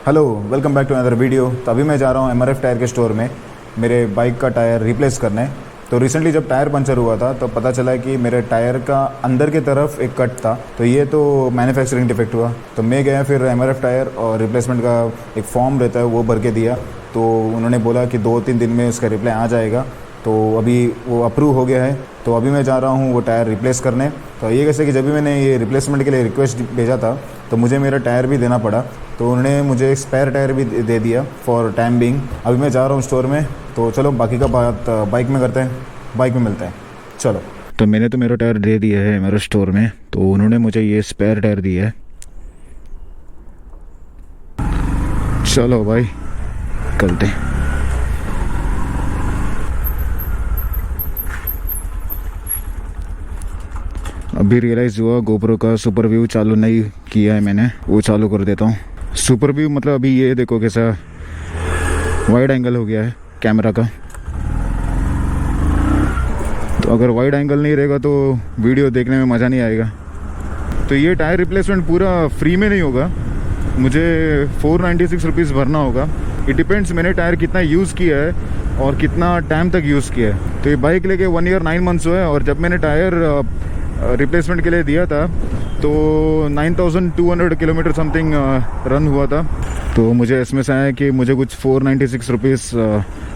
Hello, welcome back to another video. तो अभी मैं जा रहा हूँ एमआरएफ टायर के स्टोर में मेरे बाइक का टायर रिप्लेस करने। तो रिसेंटली जब टायर पंचर हुआ था तो पता चला कि मेरे टायर का अंदर की तरफ एक कट था, तो ये तो मैन्युफैक्चरिंग डिफेक्ट हुआ। तो मैं गया फिर एमआरएफ टायर और रिप्लेसमेंट का एक फॉर्म रहता है वो भर के दिया। तो उन्होंने बोला कि 2-3 दिन में उसका रिप्लाई आ जाएगा। तो अभी वो अप्रूव हो गया है, तो अभी मैं जा रहा हूँ वो टायर रिप्लेस करने। तो ये कैसे कि जब भी मैंने ये रिप्लेसमेंट के लिए रिक्वेस्ट भेजा था तो मुझे मेरा टायर भी देना पड़ा, तो उन्होंने मुझे एक स्पेयर टायर भी दे दिया फॉर टाइम बिंग। अभी मैं जा रहा हूँ स्टोर में, तो चलो बाकी का बात बाइक में करते हैं, बाइक में मिलते हैं। चलो। तो मैंने तो मेरा टायर दे दिया है मेरे स्टोर में, तो उन्होंने मुझे ये स्पेयर टायर दिया है। चलो भाई चलते हैं। अभी रियलाइज़ हुआ गोप्रो का सुपर व्यू चालू नहीं किया है मैंने, वो चालू कर देता हूँ। सुपर व्यू मतलब अभी ये देखो कैसा वाइड एंगल हो गया है कैमरा का। तो अगर वाइड एंगल नहीं रहेगा तो वीडियो देखने में मज़ा नहीं आएगा। तो ये टायर रिप्लेसमेंट पूरा फ्री में नहीं होगा, मुझे 496 रुपीज़ भरना होगा। इट डिपेंड्स मैंने टायर कितना यूज़ किया है और कितना टाइम तक यूज़ किया है। तो ये बाइक लेके 1 ईयर 9 मंथ्स हुआ है, और जब मैंने टायर रिप्लेसमेंट के लिए दिया था तो 9200 किलोमीटर समथिंग रन हुआ था। तो मुझे इसमें से आया कि मुझे कुछ 496 रुपीज़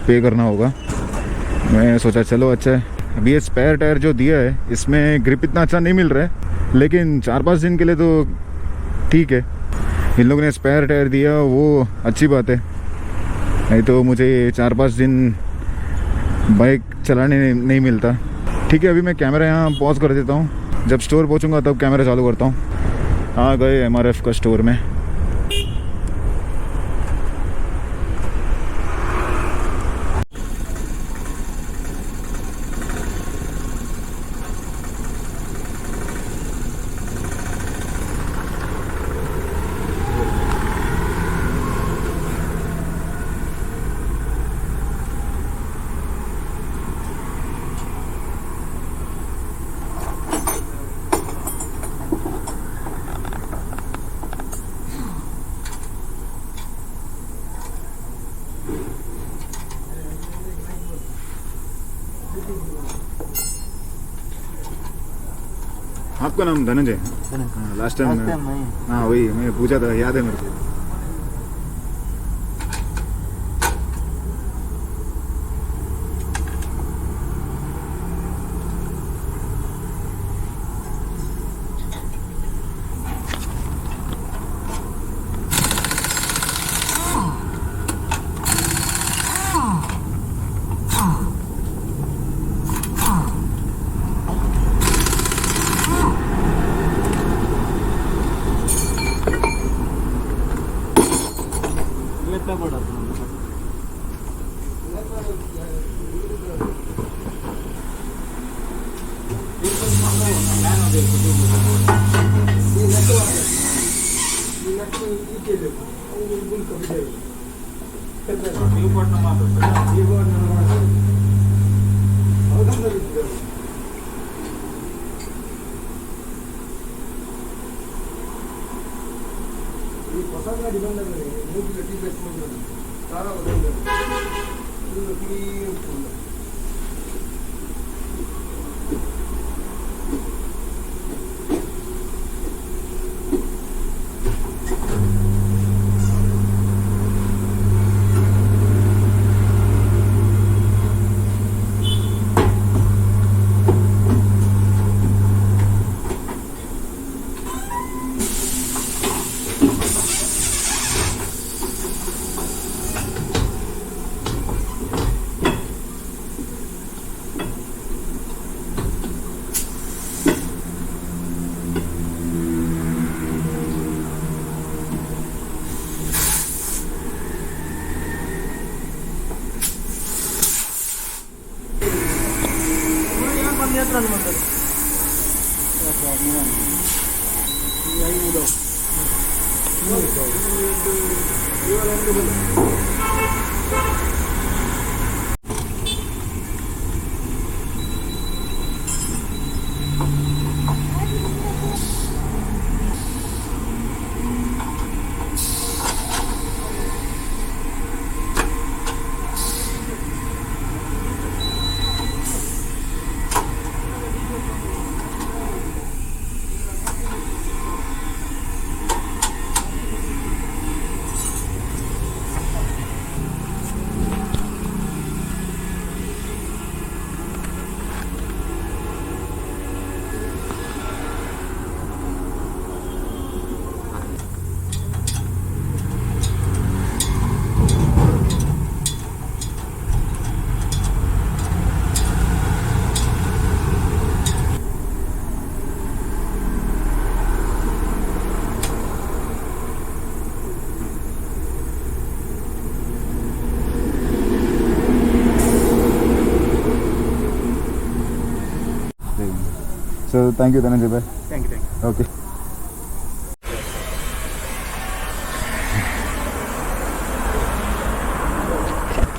पे करना होगा। मैं सोचा चलो अच्छा है। अभी ये स्पेयर टायर जो दिया है इसमें ग्रिप इतना अच्छा नहीं मिल रहा है, लेकिन 4-5 दिन के लिए तो ठीक है। इन लोगों ने स्पेयर टायर दिया वो अच्छी बात है, नहीं तो मुझे 4-5 दिन बाइक चलाने नहीं मिलता। ठीक है, अभी मैं कैमरा यहाँ पॉज कर देता हूँ, जब स्टोर पहुँचूँगा तब कैमरा चालू करता हूँ। आ गए एमआरएफ का स्टोर में। आपका नाम धनंजय? हाँ, लास्ट टाइम हाँ वही मैं पूछा था, याद है मेरे को। थैंक यू धनंजय भाई। Thank you. ओके।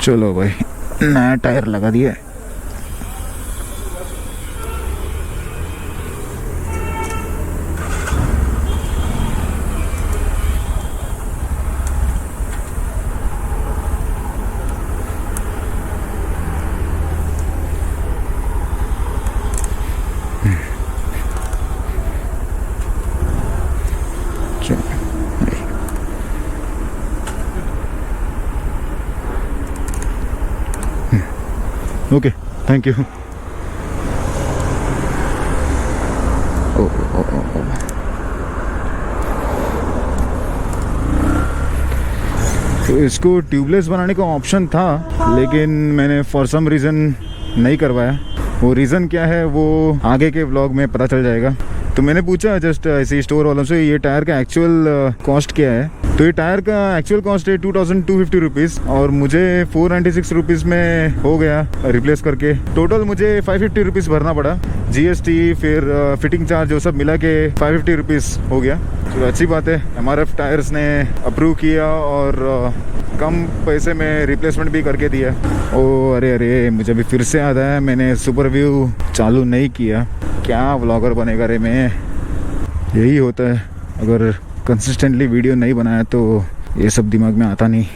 चलो भाई, नया टायर लगा दिया है। Okay, thank you. तो इसको ट्यूबलेस बनाने का ऑप्शन था, लेकिन मैंने फॉर सम रीज़न नहीं करवाया। वो रीज़न क्या है वो आगे के व्लॉग में पता चल जाएगा। तो मैंने पूछा जस्ट ऐसे स्टोर वालों से ये टायर का एक्चुअल कॉस्ट क्या है। तो ये टायर का एक्चुअल कॉस्ट है 2250 रुपीज़ और मुझे 496 रुपीज़ में हो गया रिप्लेस करके। टोटल मुझे 550 रुपीज़ भरना पड़ा, GST फिर फिटिंग चार्ज वो सब मिला के 550 रुपीज़ हो गया। तो अच्छी बात है, MRF टायर्स ने अप्रूव किया और कम पैसे में रिप्लेसमेंट भी करके दिया। ओ अरे अरे, मुझे अभी फिर से याद आया, मैंने सुपर व्यू चालू नहीं किया। क्या व्लॉगर बनेगा रे मैं। यही होता है, अगर कंसिस्टेंटली वीडियो नहीं बनाया तो ये सब दिमाग में आता नहीं।